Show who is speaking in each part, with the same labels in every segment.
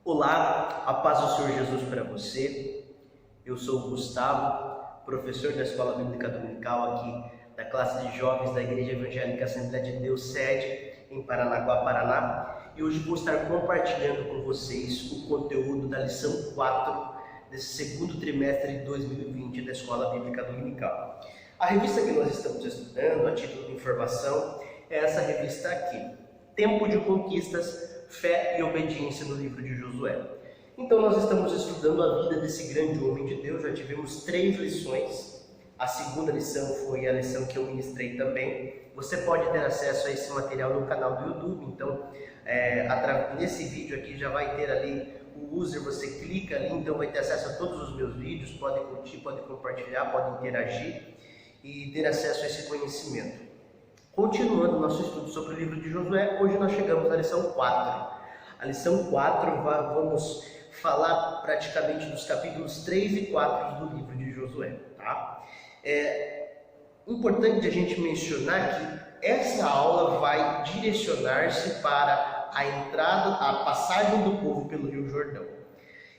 Speaker 1: Olá, a paz do Senhor Jesus para você. Eu sou o Gustavo, professor da Escola Bíblica Dominical aqui da classe de jovens da Igreja Evangélica Assembleia de Deus, sede em Paranaguá, Paraná. E hoje vou estar compartilhando com vocês o conteúdo da lição 4 desse segundo trimestre de 2020 da Escola Bíblica Dominical. A revista que nós estamos estudando, a título de informação, é essa revista aqui, Tempo de Conquistas, Fé e Obediência no livro de Josué. Então nós estamos estudando a vida desse grande homem de Deus, já tivemos 3 lições. A segunda lição foi a lição que eu ministrei também. Você pode ter acesso a esse material no canal do YouTube, então nesse vídeo aqui já vai ter ali o user, você clica ali, então vai ter acesso a todos os meus vídeos, pode curtir, pode compartilhar, pode interagir e ter acesso a esse conhecimento. Continuando o nosso estudo sobre o livro de Josué, hoje nós chegamos à lição 4. A lição 4, vamos falar praticamente dos capítulos 3 e 4 do livro de Josué. Tá? É importante a gente mencionar que essa aula vai direcionar-se para a entrada, a passagem do povo pelo Rio Jordão.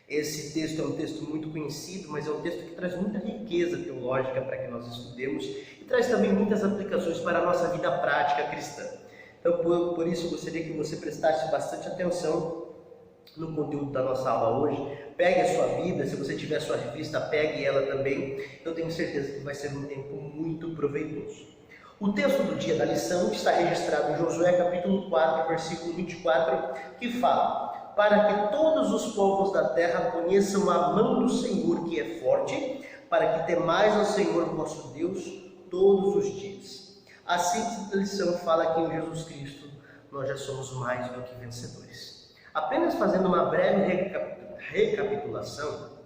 Speaker 1: Esse texto é um texto muito conhecido, mas é um texto que traz muita riqueza teológica para que nós estudemos e traz também muitas aplicações para a nossa vida prática cristã. Então, por isso, eu gostaria que você prestasse bastante atenção no conteúdo da nossa aula hoje. Pegue a sua Bíblia, se você tiver a sua revista, pegue ela também. Eu tenho certeza que vai ser um tempo muito proveitoso. O texto do dia da lição está registrado em Josué capítulo 4, versículo 24, que fala: para que todos os povos da terra conheçam a mão do Senhor que é forte, para que temais ao Senhor vosso Deus todos os dias. Assim, a lição fala que em Jesus Cristo nós já somos mais do que vencedores. Apenas fazendo uma breve recapitulação,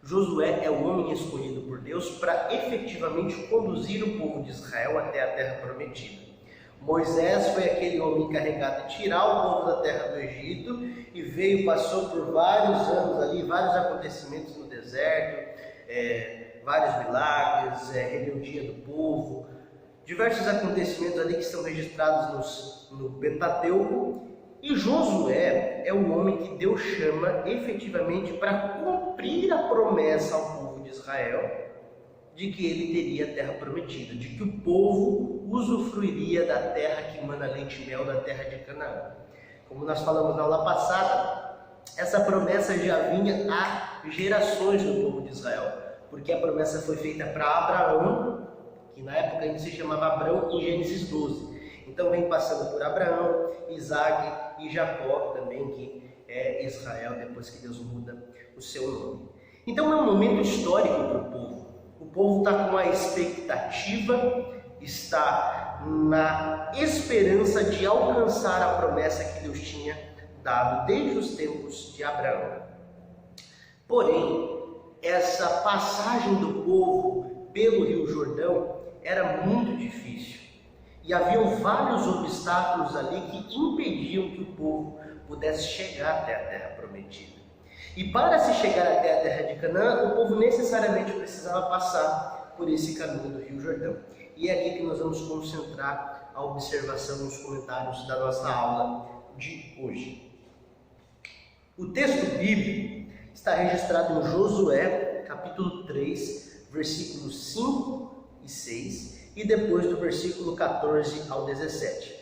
Speaker 1: Josué é o homem escolhido por Deus para efetivamente conduzir o povo de Israel até a terra prometida. Moisés foi aquele homem encarregado de tirar o povo da terra do Egito e passou por vários anos ali, vários acontecimentos no deserto, vários milagres, rebeldia do povo, diversos acontecimentos ali que estão registrados no Pentateuco. E Josué é o homem que Deus chama efetivamente para cumprir a promessa ao povo de Israel de que ele teria a terra prometida, de que o povo usufruiria da terra que emana leite e mel, da terra de Canaã. Como nós falamos na aula passada, essa promessa já vinha há gerações no povo de Israel, porque a promessa foi feita para Abraão, que na época ainda se chamava Abrão, em Gênesis 12. Então vem passando por Abraão, Isaac e Jacó também, que é Israel, depois que Deus muda o seu nome. Então é um momento histórico para o povo. O povo está com a expectativa, está na esperança de alcançar a promessa que Deus tinha dado desde os tempos de Abraão. Porém, essa passagem do povo pelo Rio Jordão era muito difícil. E haviam vários obstáculos ali que impediam que o povo pudesse chegar até a terra prometida. E para se chegar até a terra de Canaã, o povo necessariamente precisava passar por esse caminho do Rio Jordão. E é aqui que nós vamos concentrar a observação nos comentários da nossa aula de hoje. O texto bíblico está registrado em Josué, capítulo 3, versículos 5 e 6, e depois do versículo 14 ao 17.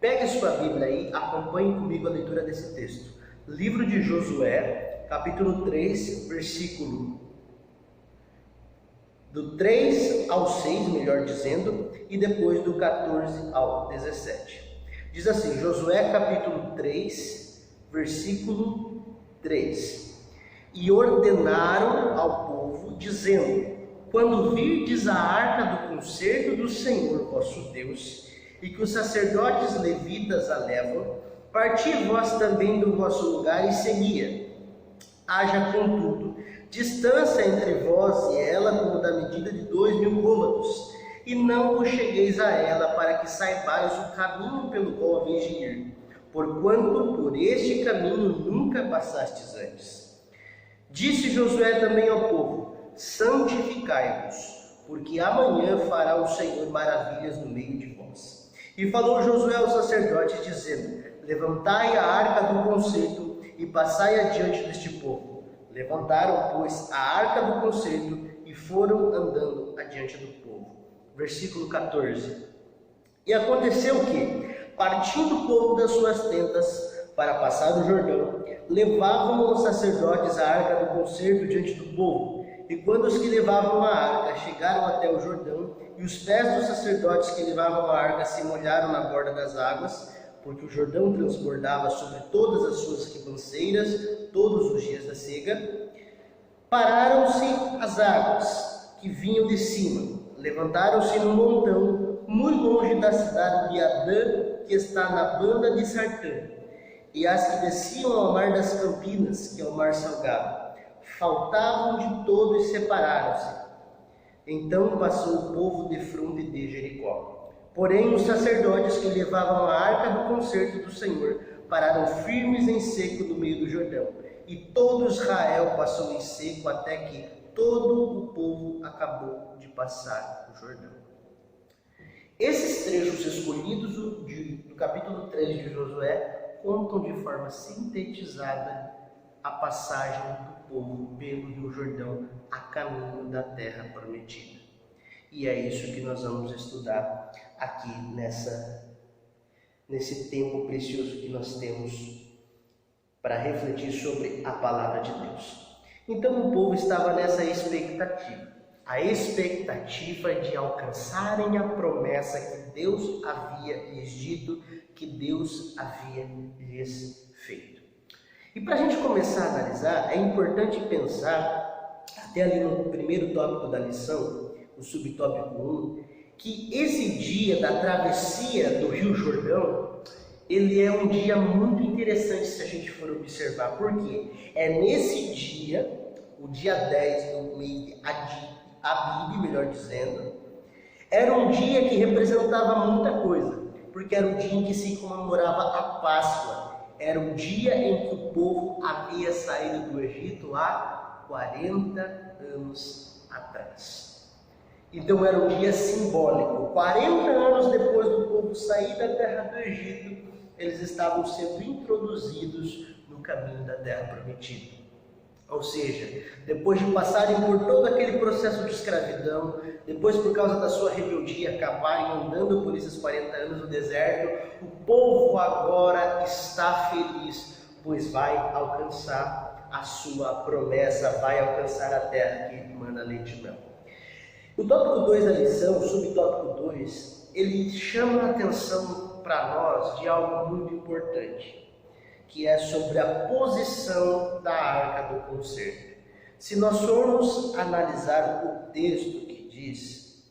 Speaker 1: Pegue sua Bíblia aí, acompanhe comigo a leitura desse texto. Livro de Josué, capítulo 3, versículo do 3 ao 6, melhor dizendo, e depois do 14 ao 17. Diz assim, Josué capítulo 3, versículo 3. E ordenaram ao povo, dizendo: quando virdes a arca do concerto do Senhor vosso Deus, e que os sacerdotes levitas a levam, parti vós também do vosso lugar e segui-a. Haja, contudo, distância entre vós e ela como da medida de 2.000 côvados, e não vos chegueis a ela, para que saibais o caminho pelo qual haveis de ir, porquanto por este caminho nunca passastes antes. Disse Josué também ao povo: santificai-vos, porque amanhã fará o Senhor maravilhas no meio de vós. E falou Josué aos sacerdotes, dizendo: levantai a arca do concerto, e passai adiante deste povo. Levantaram, pois, a arca do concerto e foram andando adiante do povo. Versículo 14. E aconteceu que, partindo o povo das suas tentas para passar o Jordão, levavam os sacerdotes a arca do concerto diante do povo. E quando os que levavam a arca chegaram até o Jordão, e os pés dos sacerdotes que levavam a arca se molharam na borda das águas, porque o Jordão transbordava sobre todas as suas ribanceiras todos os dias da cega, pararam-se as águas que vinham de cima, levantaram-se num montão, muito longe da cidade de Adã, que está na banda de Sartã, e as que desciam ao mar das Campinas, que é o mar salgado, faltavam de todo e separaram-se. Então passou o povo defronte de Jericó. Porém, os sacerdotes que levavam a arca do concerto do Senhor pararam firmes em seco no meio do Jordão. E todo Israel passou em seco até que todo o povo acabou de passar o Jordão. Esses trechos escolhidos do capítulo 3 de Josué contam de forma sintetizada a passagem do povo pelo Rio Jordão a caminho da terra prometida. E é isso que nós vamos estudar aqui nesse tempo precioso que nós temos para refletir sobre a palavra de Deus. Então o povo estava nessa expectativa, a expectativa de alcançarem a promessa que Deus havia lhes dito, que Deus havia lhes feito. E para a gente começar a analisar, é importante pensar, até ali no primeiro tópico da lição, o subtópico 1, que esse dia da travessia do Rio Jordão, ele é um dia muito interessante se a gente for observar. Por quê? É nesse dia, o dia 10 do mês de Abib, melhor dizendo, era um dia que representava muita coisa, porque era o dia em que se comemorava a Páscoa. Era o dia em que o povo havia saído do Egito há 40 anos atrás. Então era um dia simbólico. 40 anos depois do povo sair da terra do Egito, eles estavam sendo introduzidos no caminho da terra prometida. Ou seja, depois de passarem por todo aquele processo de escravidão, depois por causa da sua rebeldia acabarem andando por esses 40 anos no deserto, o povo agora está feliz, pois vai alcançar a sua promessa, vai alcançar a terra que manda leite e mel. O tópico 2 da lição, o subtópico 2, ele chama a atenção para nós de algo muito importante, que é sobre a posição da arca do concerto. Se nós formos analisar o texto que diz,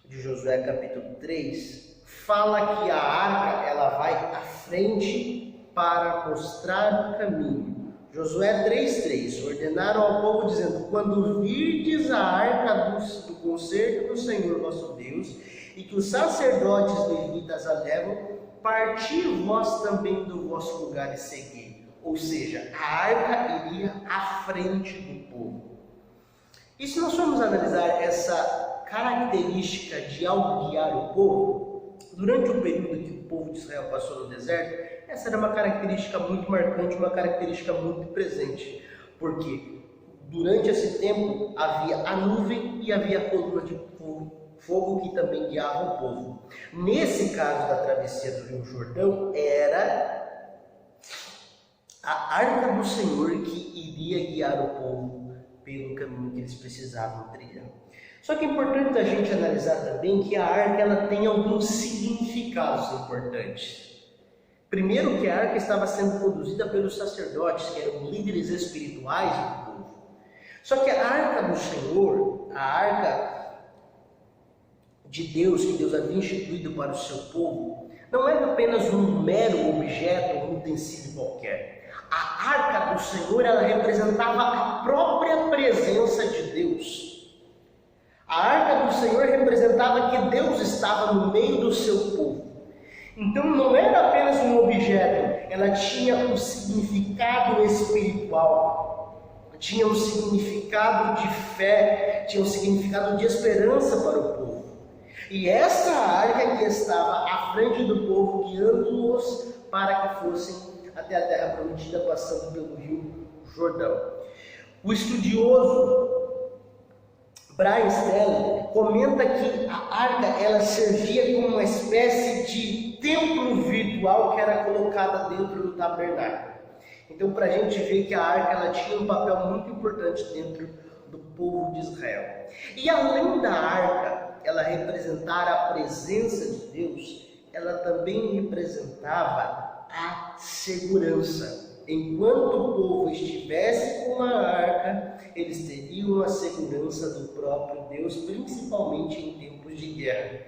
Speaker 1: de Josué capítulo 3, fala que a arca ela vai à frente para mostrar o caminho. Josué 3,3, ordenaram ao povo dizendo, quando virdes a arca do concerto do Senhor vosso Deus, e que os sacerdotes levitas a levam, partir vós também do vosso lugar e segui. Ou seja, a arca iria à frente do povo. E se nós formos analisar essa característica de algo guiar o povo, durante o período que o povo de Israel passou no deserto, essa era uma característica muito marcante, uma característica muito presente. Porque durante esse tempo havia a nuvem e havia a coluna de fogo que também guiava o povo. Nesse caso da travessia do Rio Jordão, era a arca do Senhor que iria guiar o povo pelo caminho que eles precisavam trilhar. Só que é importante a gente analisar também que a arca ela tem alguns significados importantes. Primeiro, que a arca estava sendo conduzida pelos sacerdotes, que eram líderes espirituais do povo. Só que a arca do Senhor, a arca de Deus, que Deus havia instituído para o seu povo, não era apenas um mero objeto, um utensílio qualquer. A arca do Senhor, ela representava a própria presença de Deus. A arca do Senhor representava que Deus estava no meio do seu povo. Então não era apenas um objeto, ela tinha um significado espiritual, tinha um significado de fé, tinha um significado de esperança para o povo. E essa arca que estava à frente do povo, guiando-os para que fossem até a terra prometida, passando pelo rio Jordão. O estudioso Brian Stanley comenta que a arca ela servia como uma espécie de templo virtual que era colocada dentro do tabernáculo. Então, para a gente ver que a arca ela tinha um papel muito importante dentro do povo de Israel. E além da arca ela representar a presença de Deus, ela também representava a segurança. Enquanto o povo estivesse com a arca, eles teriam a segurança do próprio Deus, principalmente em tempos de guerra.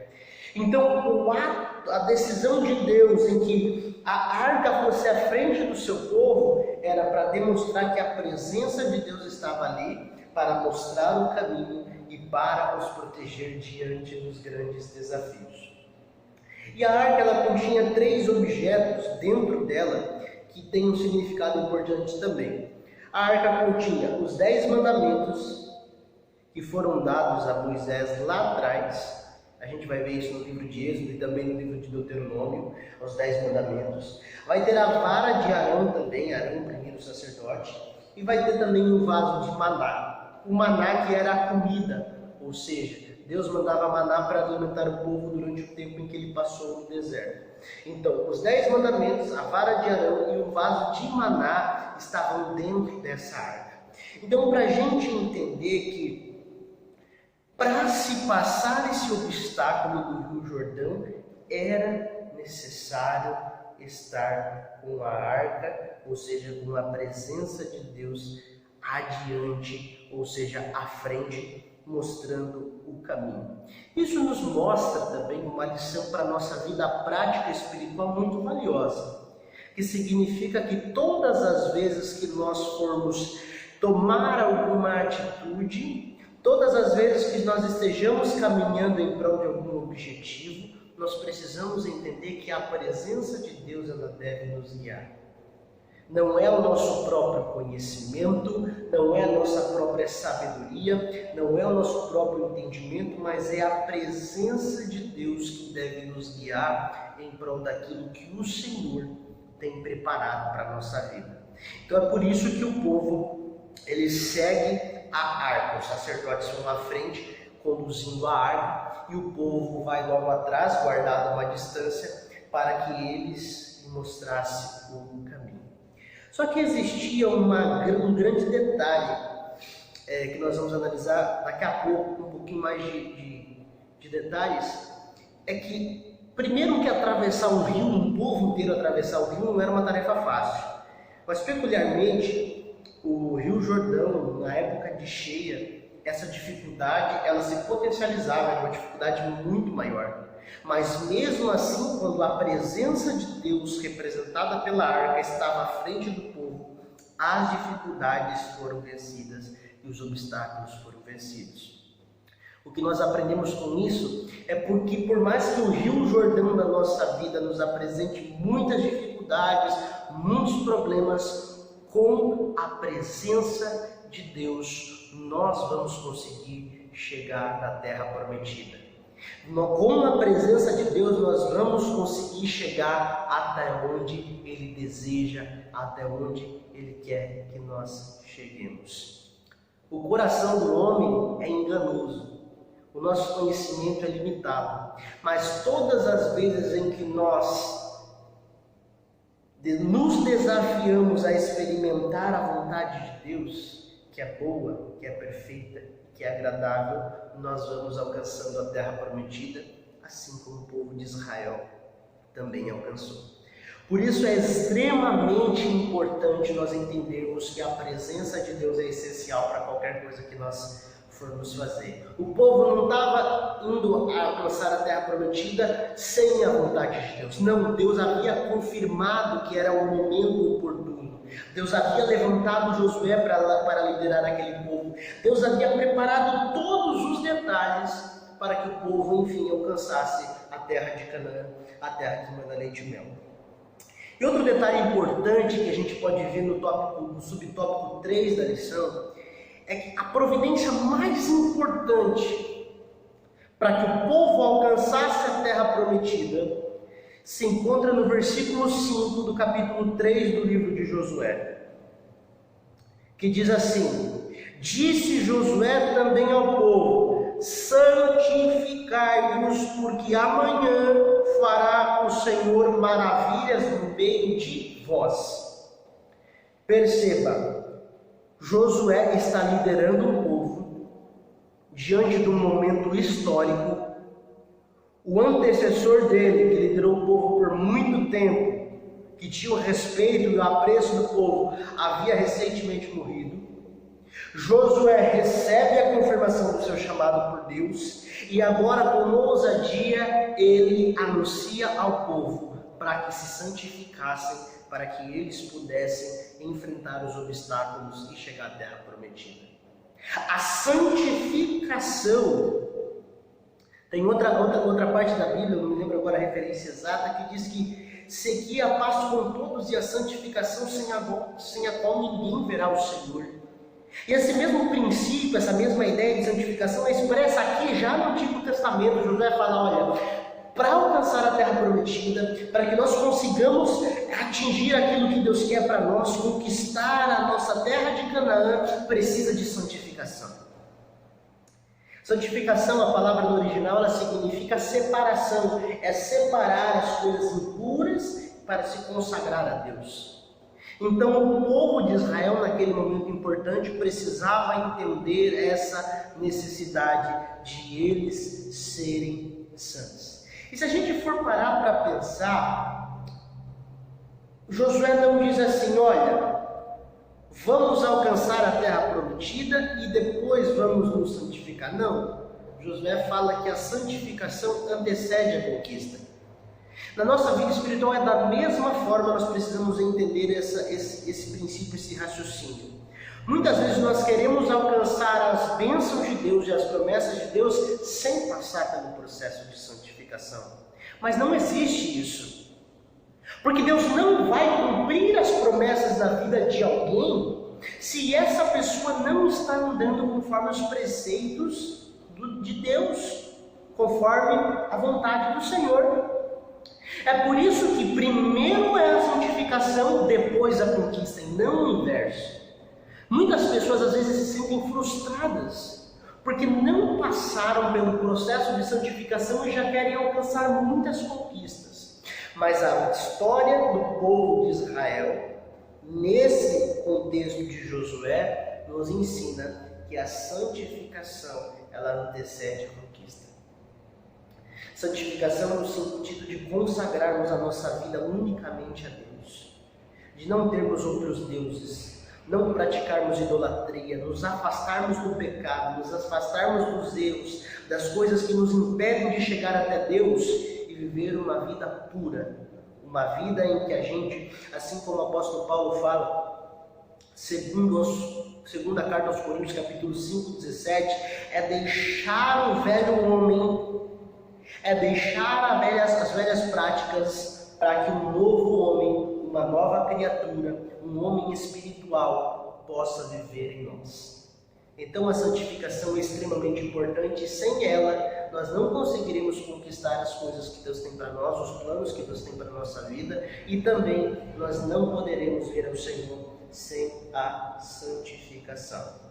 Speaker 1: Então, a decisão de Deus em que a arca fosse à frente do seu povo era para demonstrar que a presença de Deus estava ali, para mostrar o caminho e para os proteger diante dos grandes desafios. E a arca ela continha 3 objetos dentro dela que têm um significado importante também. A arca continha os 10 mandamentos que foram dados a Moisés lá atrás. A gente vai ver isso no livro de Êxodo e também no livro de Deuteronômio, os 10 mandamentos. Vai ter a vara de Arão também, Arão, o primeiro sacerdote, e vai ter também um vaso de maná. O maná que era a comida, ou seja, Deus mandava maná para alimentar o povo durante o tempo em que ele passou no deserto. Então, os 10 mandamentos, a vara de Arão e o vaso de maná estavam dentro dessa arca. Então, para a gente entender que para se passar esse obstáculo do Rio Jordão, era necessário estar com a arca, ou seja, com a presença de Deus adiante, ou seja, à frente, mostrando o caminho. Isso nos mostra também uma lição para a nossa vida prática espiritual muito valiosa, que significa que todas as vezes que nós formos tomar alguma atitude, todas as vezes que nós estejamos caminhando em prol de algum objetivo, nós precisamos entender que a presença de Deus ela deve nos guiar. Não é o nosso próprio conhecimento, não é a nossa própria sabedoria, não é o nosso próprio entendimento, mas é a presença de Deus que deve nos guiar em prol daquilo que o Senhor tem preparado para a nossa vida. Então é por isso que o povo ele segue a arca, os sacerdotes vão à frente conduzindo a arca e o povo vai logo atrás, guardado a uma distância, para que eles mostrassem o caminho. Só que existia um grande detalhe que nós vamos analisar daqui a pouco, um pouquinho mais de detalhes, é que primeiro que atravessar o rio, um povo inteiro atravessar o rio não era uma tarefa fácil, mas peculiarmente o Rio Jordão, na época de cheia, essa dificuldade ela se potencializava, era uma dificuldade muito maior. Mas mesmo assim, quando a presença de Deus representada pela arca estava à frente do povo, as dificuldades foram vencidas e os obstáculos foram vencidos. O que nós aprendemos com isso é porque por mais que o Rio Jordão da nossa vida nos apresente muitas dificuldades, muitos problemas, com a presença de Deus nós vamos conseguir chegar na terra prometida. Com a presença de Deus nós vamos conseguir chegar até onde Ele deseja, até onde Ele quer que nós cheguemos. O coração do homem é enganoso, o nosso conhecimento é limitado, mas todas as vezes em que nós nos desafiamos a experimentar a vontade de Deus, que é boa, que é perfeita, que é agradável, nós vamos alcançando a terra prometida, assim como o povo de Israel também alcançou. Por isso é extremamente importante nós entendermos que a presença de Deus é essencial para qualquer coisa que nós formos fazer. O povo não estava indo a alcançar a terra prometida sem a vontade de Deus. Não, Deus havia confirmado que era o momento oportuno. Deus havia levantado Josué para liderar aquele povo. Deus havia preparado todos os detalhes para que o povo, enfim, alcançasse a terra de Canaã, a terra que manda leite e mel. E outro detalhe importante que a gente pode ver no subtópico 3 da lição é que a providência mais importante para que o povo alcançasse a terra prometida se encontra no versículo 5 do capítulo 3 do livro de Josué, que diz assim: disse Josué também ao povo: santificai-vos, porque amanhã fará o Senhor maravilhas no meio de vós. Perceba, Josué está liderando o povo diante de um momento histórico. O antecessor dele, que liderou o povo por muito tempo, que tinha o respeito e o apreço do povo, havia recentemente morrido. Josué recebe a confirmação do seu chamado por Deus e agora, com ousadia, ele anuncia ao povo para que se santificassem, para que eles pudessem enfrentar os obstáculos e chegar à terra prometida. A santificação. Tem outra parte da Bíblia, não me lembro agora a referência exata, que diz que seguir a paz com todos e a santificação sem a qual ninguém verá o Senhor. E esse mesmo princípio, essa mesma ideia de santificação é expressa aqui já no Antigo Testamento. Josué fala: olha, para alcançar a terra prometida, para que nós consigamos atingir aquilo que Deus quer para nós, conquistar a nossa terra de Canaã, precisa de santificação. Santificação, a palavra no original, ela significa separação, é separar as coisas impuras para se consagrar a Deus. Então o povo de Israel, naquele momento importante, precisava entender essa necessidade de eles serem santos. E se a gente for parar para pensar, Josué não diz assim: olha, vamos alcançar a terra prometida e depois vamos nos santificar. Não. Josué fala que a santificação antecede a conquista. Na nossa vida espiritual é da mesma forma, nós precisamos entender esse princípio, esse raciocínio. Muitas vezes nós queremos alcançar as bênçãos de Deus e as promessas de Deus sem passar pelo processo de santificação. Mas não existe isso. Porque Deus não vai cumprir as promessas da vida de alguém se essa pessoa não está andando conforme os preceitos de Deus, conforme a vontade do Senhor. É por isso que primeiro é a santificação, depois a conquista, e não o inverso. Muitas pessoas às vezes se sentem frustradas, porque não passaram pelo processo de santificação e já querem alcançar muitas conquistas. Mas a história do povo de Israel, nesse contexto de Josué, nos ensina que a santificação, ela antecede a conquista. Santificação no sentido de consagrarmos a nossa vida unicamente a Deus, de não termos outros deuses, não praticarmos idolatria, nos afastarmos do pecado, nos afastarmos dos erros, das coisas que nos impedem de chegar até Deus e viver uma vida pura, uma vida em que a gente, assim como o apóstolo Paulo fala, segunda carta aos Coríntios, capítulo 5, 17, é deixar o velho homem, é deixar as velhas práticas para que um novo homem, uma nova criatura, um homem espiritual possa viver em nós. Então a santificação é extremamente importante e sem ela nós não conseguiremos conquistar as coisas que Deus tem para nós, os planos que Deus tem para a nossa vida, e também nós não poderemos ver ao Senhor sem a santificação.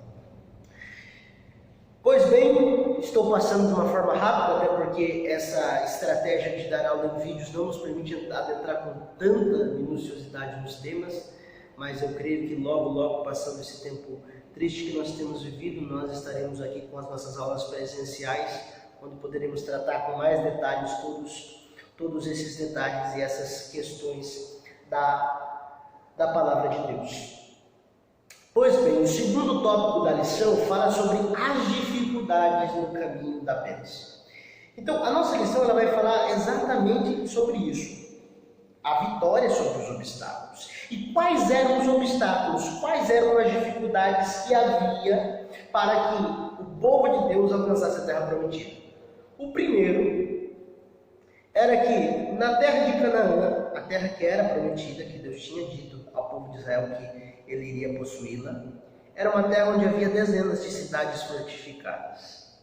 Speaker 1: Pois bem, estou passando de uma forma rápida, até porque essa estratégia de dar aula em vídeos não nos permite adentrar com tanta minuciosidade nos temas, mas eu creio que logo, passando esse tempo triste que nós temos vivido, nós estaremos aqui com as nossas aulas presenciais, onde poderemos tratar com mais detalhes todos esses detalhes e essas questões da palavra de Deus. Pois bem, o segundo tópico da lição fala sobre as dificuldades no caminho da bênção. Então, a nossa lição ela vai falar exatamente sobre isso. A vitória sobre os obstáculos. E quais eram os obstáculos? Quais eram as dificuldades que havia para que o povo de Deus alcançasse a terra prometida? O primeiro era que na terra de Canaã, a terra que era prometida, que Deus tinha dito ao povo de Israel que ele iria possuí-la, era uma terra onde havia dezenas de cidades fortificadas.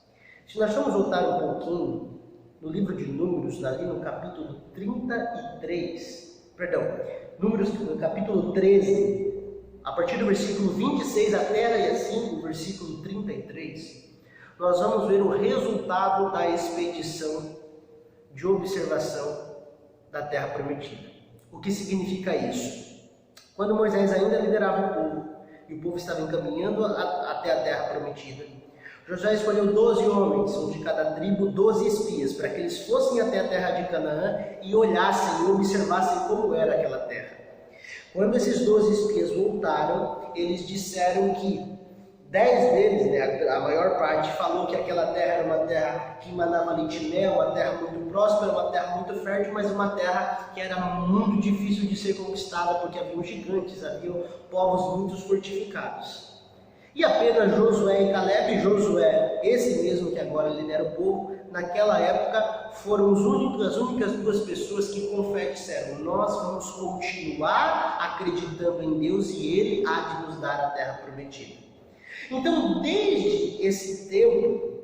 Speaker 1: Se nós vamos voltar um pouquinho, no livro de Números, ali no capítulo 33, perdão, Números no capítulo 13, a partir do versículo 26 até aí assim, o versículo 33, nós vamos ver o resultado da expedição de observação da Terra Prometida. O que significa isso? Quando Moisés ainda liderava o povo, e o povo estava encaminhando até a Terra Prometida, Josué escolheu 12 homens, um de cada tribo, 12 espias, para que eles fossem até a terra de Canaã e olhassem e observassem como era aquela terra. Quando esses 12 espias voltaram, eles disseram que 10 deles, a maior parte, falou que aquela terra era uma terra que manava leite e mel, uma terra muito próspera, uma terra muito fértil, mas uma terra que era muito difícil de ser conquistada, porque haviam gigantes, haviam povos muito fortificados. E apenas Josué e Caleb, Josué, esse mesmo que agora lidera o povo, naquela época foram as únicas duas pessoas que com fé disseram: nós vamos continuar acreditando em Deus e Ele há de nos dar a terra prometida. Então, desde esse tempo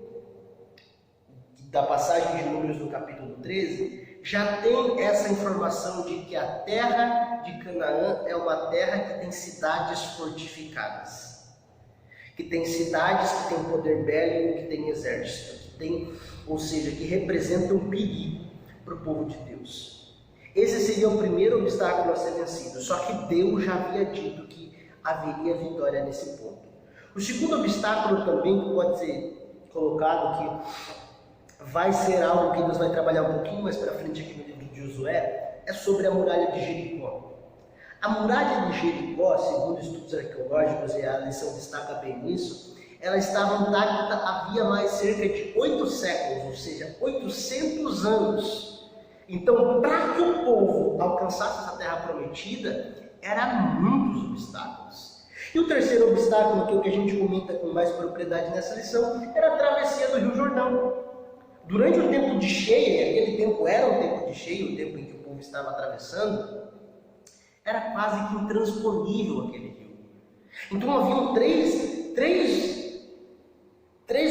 Speaker 1: da passagem de Números no capítulo 13, já tem essa informação de que a terra de Canaã é uma terra que tem cidades fortificadas, que tem cidades que têm poder bélico, que tem exército, ou seja, que representam um perigo para o povo de Deus. Esse seria o primeiro obstáculo a ser vencido, só que Deus já havia dito que haveria vitória nesse ponto. O segundo obstáculo também que pode ser colocado, que vai ser algo que Deus vai trabalhar um pouquinho mais para frente aqui no livro de Josué, é sobre a muralha de Jericó. A muralha de Jericó, segundo estudos arqueológicos, e a lição destaca bem nisso, ela estava intacta havia mais cerca de 8 séculos, ou seja, 800 anos. Então, para que o povo alcançasse essa terra prometida, eram muitos obstáculos. E o terceiro obstáculo, que é o que a gente comenta com mais propriedade nessa lição, era a travessia do Rio Jordão. Durante o tempo de cheia, e aquele tempo era um tempo de cheia, o tempo em que o povo estava atravessando, era quase que intransponível aquele rio. Então haviam três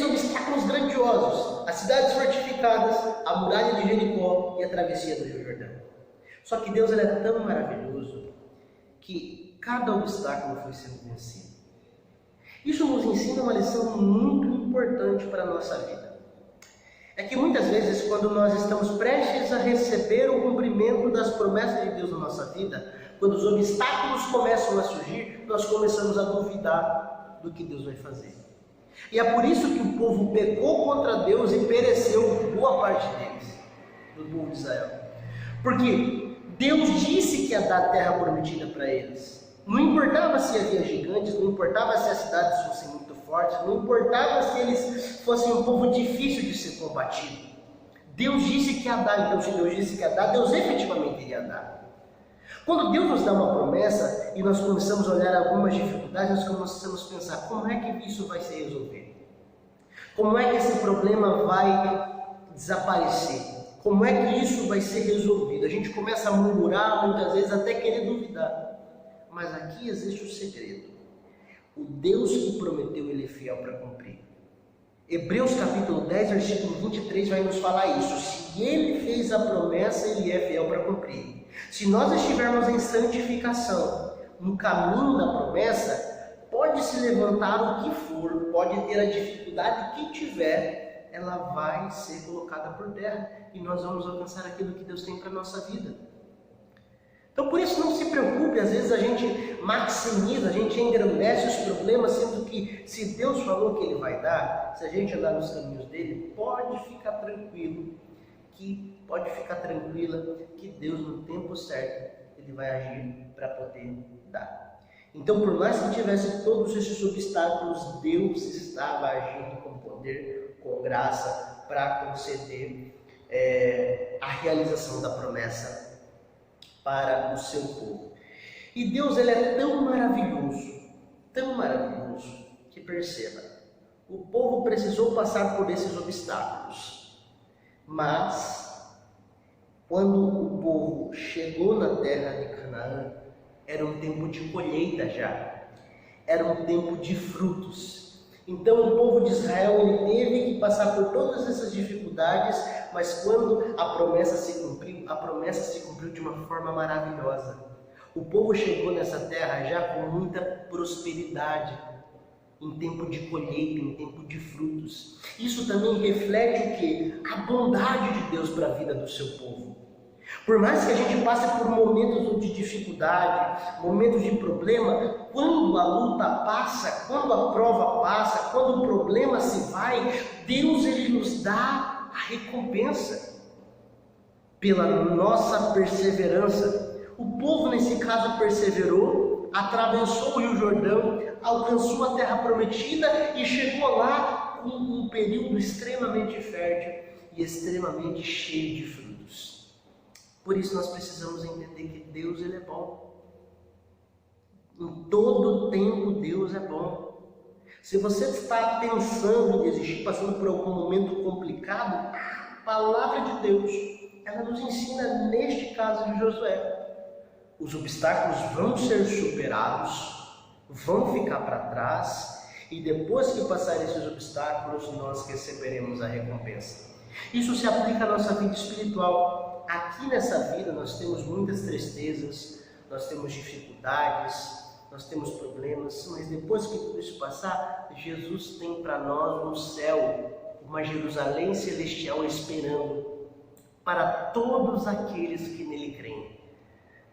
Speaker 1: obstáculos grandiosos: as cidades fortificadas, a muralha de Jericó e a travessia do Rio Jordão. Só que Deus é tão maravilhoso que cada obstáculo foi sendo vencido. Isso nos ensina uma lição muito importante para a nossa vida. É que muitas vezes, quando nós estamos prestes a receber o cumprimento das promessas de Deus na nossa vida, quando os obstáculos começam a surgir, nós começamos a duvidar do que Deus vai fazer. E é por isso que o povo pecou contra Deus e pereceu boa parte deles, do povo de Israel. Porque Deus disse que ia dar a terra prometida para eles. Não importava se havia gigantes, não importava se as cidades fossem muito fortes, não importava se eles fossem um povo difícil de ser combatido. Deus disse que ia dar, então se Deus disse que ia dar, Deus efetivamente iria dar. Quando Deus nos dá uma promessa e nós começamos a olhar algumas dificuldades, nós começamos a pensar: como é que isso vai se resolver? Como é que esse problema vai desaparecer? Como é que isso vai ser resolvido? A gente começa a murmurar, muitas vezes até querer duvidar. Mas aqui existe o segredo. O Deus que prometeu, Ele é fiel para cumprir. Hebreus capítulo 10, versículo 23 vai nos falar isso. Se Ele fez a promessa, Ele é fiel para cumprir. Se nós estivermos em santificação, no caminho da promessa, pode se levantar o que for, pode ter a dificuldade que tiver, ela vai ser colocada por terra e nós vamos alcançar aquilo que Deus tem para a nossa vida. Então, por isso, não se preocupe. Às vezes a gente maximiza, a gente engrandece os problemas, sendo que se Deus falou que Ele vai dar, se a gente andar nos caminhos dEle, pode ficar tranquilo, pode ficar tranquila que Deus, no tempo certo, Ele vai agir para poder dar. Então, por mais que tivesse todos esses obstáculos, Deus estava agindo com poder, com graça, para conceder a realização da promessa para o seu povo. E Deus, Ele é tão maravilhoso, que perceba, o povo precisou passar por esses obstáculos, mas quando o povo chegou na terra de Canaã, era um tempo de colheita já, era um tempo de frutos. Então o povo de Israel ele teve que passar por todas essas dificuldades, mas quando a promessa se cumpriu de uma forma maravilhosa. O povo chegou nessa terra já com muita prosperidade, em tempo de colheita, em tempo de frutos. Isso também reflete o quê? A bondade de Deus para a vida do seu povo. Por mais que a gente passe por momentos de dificuldade, momentos de problema, quando a luta passa, quando a prova passa, quando o problema se vai, Deus ele nos dá a recompensa pela nossa perseverança. O povo nesse caso perseverou, atravessou o Rio Jordão, alcançou a terra prometida e chegou lá com um período extremamente fértil e extremamente cheio de frutos. Por isso nós precisamos entender que Deus ele é bom. Em todo tempo Deus é bom. Se você está pensando em desistir, passando por algum momento complicado, a palavra de Deus, ela nos ensina neste caso de Josué. Os obstáculos vão ser superados, vão ficar para trás, e depois que passarem esses obstáculos, nós receberemos a recompensa. Isso se aplica à nossa vida espiritual. Aqui nessa vida nós temos muitas tristezas, nós temos dificuldades, nós temos problemas, mas depois que tudo isso passar, Jesus tem para nós no céu uma Jerusalém celestial esperando para todos aqueles que nele creem,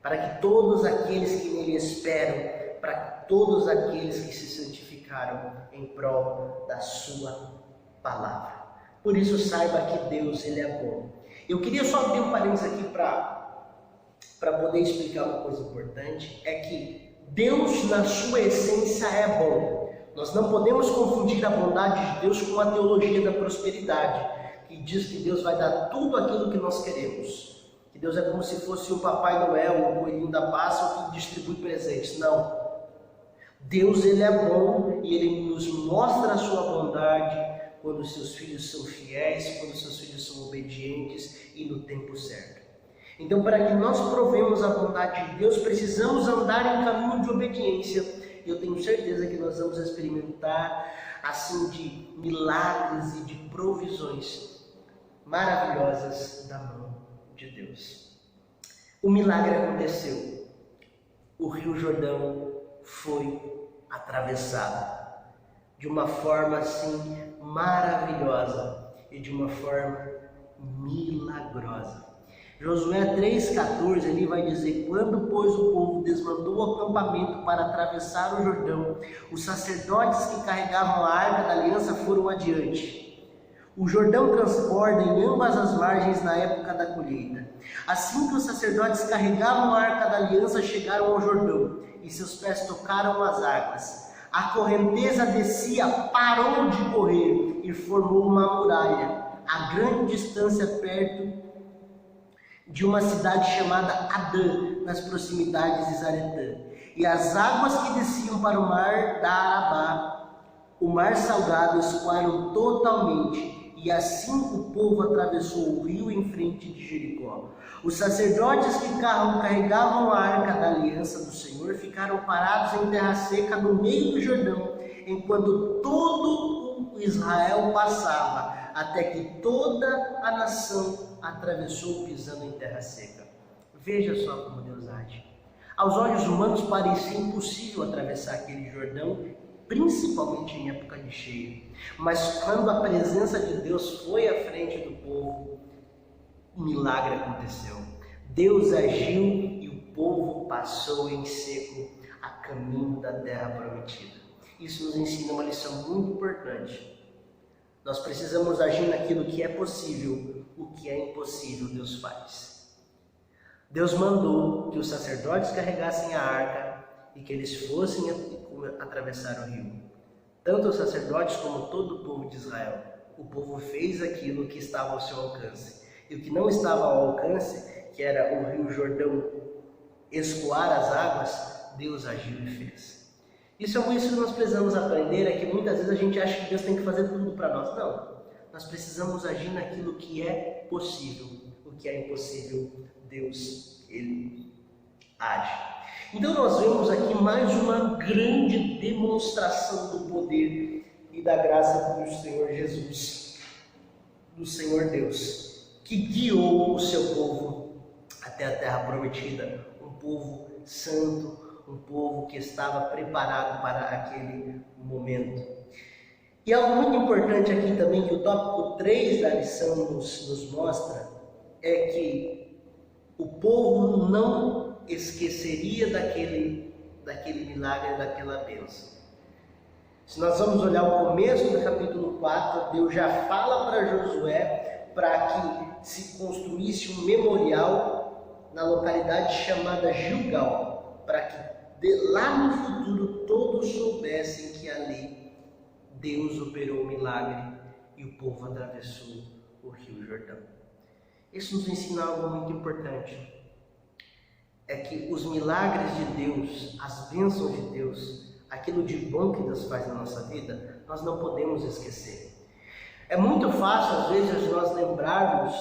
Speaker 1: para que todos aqueles que nele esperam, para todos aqueles que se santificaram em prol da sua palavra. Por isso saiba que Deus ele é bom. Eu queria só abrir um parênteses aqui para poder explicar uma coisa importante, é que Deus na sua essência é bom. Nós não podemos confundir a bondade de Deus com a teologia da prosperidade, que diz que Deus vai dar tudo aquilo que nós queremos. Que Deus é como se fosse o Papai Noel, o coelhinho da Páscoa que distribui presentes. Não. Deus ele é bom e ele nos mostra a sua bondade quando seus filhos são fiéis, quando seus filhos são obedientes e no tempo certo. Então, para que nós provemos a bondade de Deus, precisamos andar em caminho de obediência. Eu tenho certeza que nós vamos experimentar assim de milagres e de provisões maravilhosas da mão de Deus. O milagre aconteceu. O Rio Jordão foi atravessado de uma forma assim maravilhosa e de uma forma milagrosa. Josué 3,14 ele vai dizer: quando pois o povo desmandou o acampamento para atravessar o Jordão, os sacerdotes que carregavam a arca da aliança foram adiante. O Jordão transborda em ambas as margens na época da colheita. Assim que os sacerdotes carregavam a arca da aliança, chegaram ao Jordão e seus pés tocaram as águas. A correnteza descia, parou de correr e formou uma muralha, a grande distância perto de uma cidade chamada Adã, nas proximidades de Zaretã. E as águas que desciam para o mar da Arabá, o mar salgado, escoaram totalmente, e assim o povo atravessou o rio em frente de Jericó. Os sacerdotes que carregavam a arca da aliança do Senhor ficaram parados em terra seca no meio do Jordão, enquanto todo o Israel passava, até que toda a nação atravessou pisando em terra seca. Veja só como Deus age. Aos olhos humanos parecia impossível atravessar aquele Jordão, principalmente em época de cheia. Mas quando a presença de Deus foi à frente do povo, um milagre aconteceu. Deus agiu e o povo passou em seco a caminho da terra prometida. Isso nos ensina uma lição muito importante. Nós precisamos agir naquilo que é possível, o que é impossível Deus faz. Deus mandou que os sacerdotes carregassem a arca e que eles fossem atravessar o rio. Tanto os sacerdotes como todo o povo de Israel. O povo fez aquilo que estava ao seu alcance. E o que não estava ao alcance, que era o rio Jordão escoar as águas, Deus agiu e fez. Isso é isso que nós precisamos aprender, é que muitas vezes a gente acha que Deus tem que fazer tudo para nós. Não, nós precisamos agir naquilo que é possível. O que é impossível, Deus, Ele age. Então nós vemos aqui mais uma grande demonstração do poder e da graça do Senhor Jesus, do Senhor Deus, que guiou o seu povo até a terra prometida, um povo santo, um povo que estava preparado para aquele momento. E algo muito importante aqui também, que o tópico 3 da lição nos mostra, é que o povo não esqueceria daquele milagre, daquela bênção. Se nós vamos olhar o começo do capítulo 4, Deus já fala para Josué para que se construísse um memorial na localidade chamada Gilgal, para que lá no futuro todos soubessem que ali Deus operou o milagre e o povo atravessou o Rio Jordão. Isso nos ensina algo muito importante. É que os milagres de Deus, as bênçãos de Deus, aquilo de bom que Deus faz na nossa vida, nós não podemos esquecer. É muito fácil, às vezes, nós lembrarmos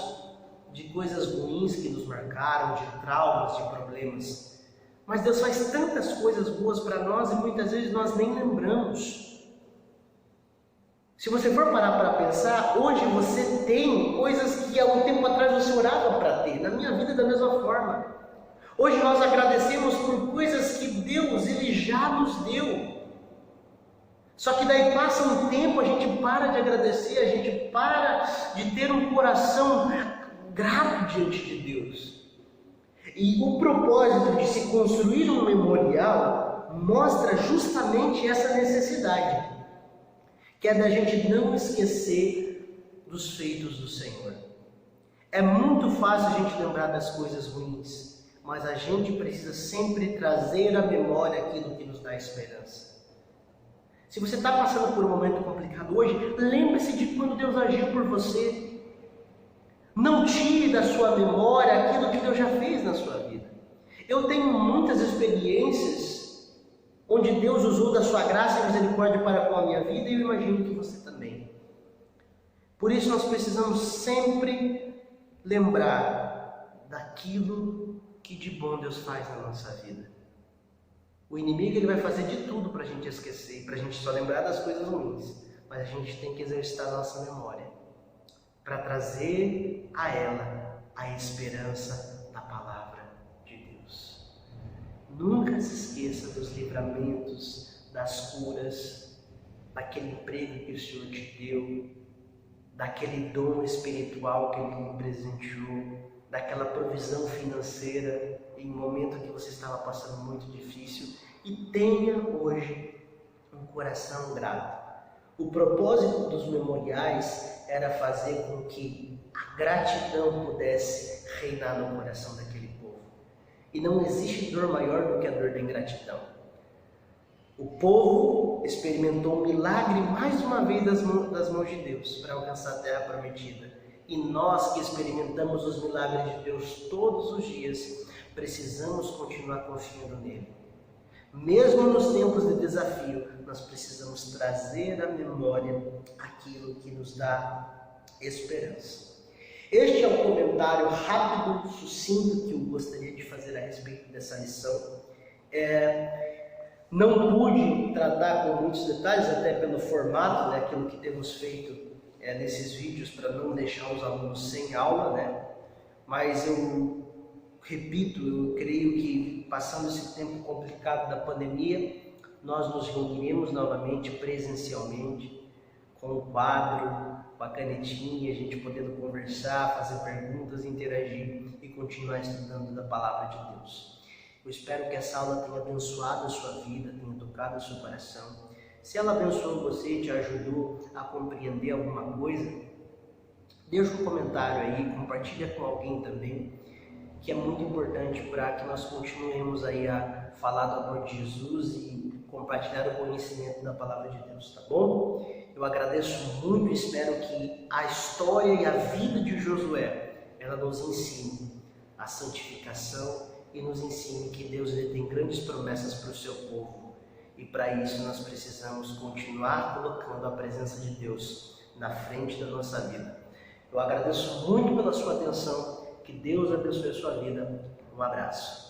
Speaker 1: de coisas ruins que nos marcaram, de traumas, de problemas. Mas Deus faz tantas coisas boas para nós e muitas vezes nós nem lembramos. Se você for parar para pensar, hoje você tem coisas que há um tempo atrás você orava para ter. Na minha vida, da mesma forma. Hoje nós agradecemos por coisas que Deus, Ele já nos deu. Só que daí passa um tempo, a gente para de agradecer, a gente para de ter um coração grato diante de Deus. E o propósito de se construir um memorial mostra justamente essa necessidade, que é da gente não esquecer dos feitos do Senhor. É muito fácil a gente lembrar das coisas ruins, mas a gente precisa sempre trazer à memória aquilo que nos dá esperança. Se você está passando por um momento complicado hoje, lembre-se de quando Deus agiu por você. Não tire da sua memória aquilo que Deus já fez na sua vida. Eu tenho muitas experiências onde Deus usou da sua graça e misericórdia para com a minha vida, e eu imagino que você também. Por isso nós precisamos sempre lembrar daquilo que de bom Deus faz na nossa vida. O inimigo ele vai fazer de tudo para a gente esquecer, para a gente só lembrar das coisas ruins, mas a gente tem que exercitar a nossa memória para trazer a ela a esperança da palavra de Deus. Nunca se esqueça dos livramentos, das curas, daquele emprego que o Senhor te deu, daquele dom espiritual que Ele lhe presenteou, daquela provisão financeira em um momento que você estava passando muito difícil, e tenha hoje um coração grato. O propósito dos memoriais era fazer com que a gratidão pudesse reinar no coração daquele povo. E não existe dor maior do que a dor da ingratidão. O povo experimentou um milagre mais uma vez das mãos de Deus para alcançar a terra prometida. E nós que experimentamos os milagres de Deus todos os dias, precisamos continuar confiando nele. Mesmo nos tempos de desafio, nós precisamos trazer à memória aquilo que nos dá esperança. Este é um comentário rápido, sucinto, que eu gostaria de fazer a respeito dessa lição. Não pude tratar com muitos detalhes, até pelo formato, aquilo que temos feito nesses vídeos, para não deixar os alunos sem aula, mas eu repito, eu creio que passando esse tempo complicado da pandemia, nós nos reuniremos novamente presencialmente, com o quadro, com a canetinha, a gente podendo conversar, fazer perguntas, interagir e continuar estudando da palavra de Deus. Eu espero que essa aula tenha abençoado a sua vida, tenha tocado o seu coração. Se ela abençoou você e te ajudou a compreender alguma coisa, deixa um comentário aí, compartilha com alguém também, que é muito importante para que nós continuemos aí a falar do amor de Jesus e compartilhar o conhecimento da palavra de Deus, tá bom? Eu agradeço muito e espero que a história e a vida de Josué, ela nos ensine a santificação e nos ensine que Deus ele tem grandes promessas para o seu povo. E para isso nós precisamos continuar colocando a presença de Deus na frente da nossa vida. Eu agradeço muito pela sua atenção. Que Deus abençoe a sua vida. Um abraço.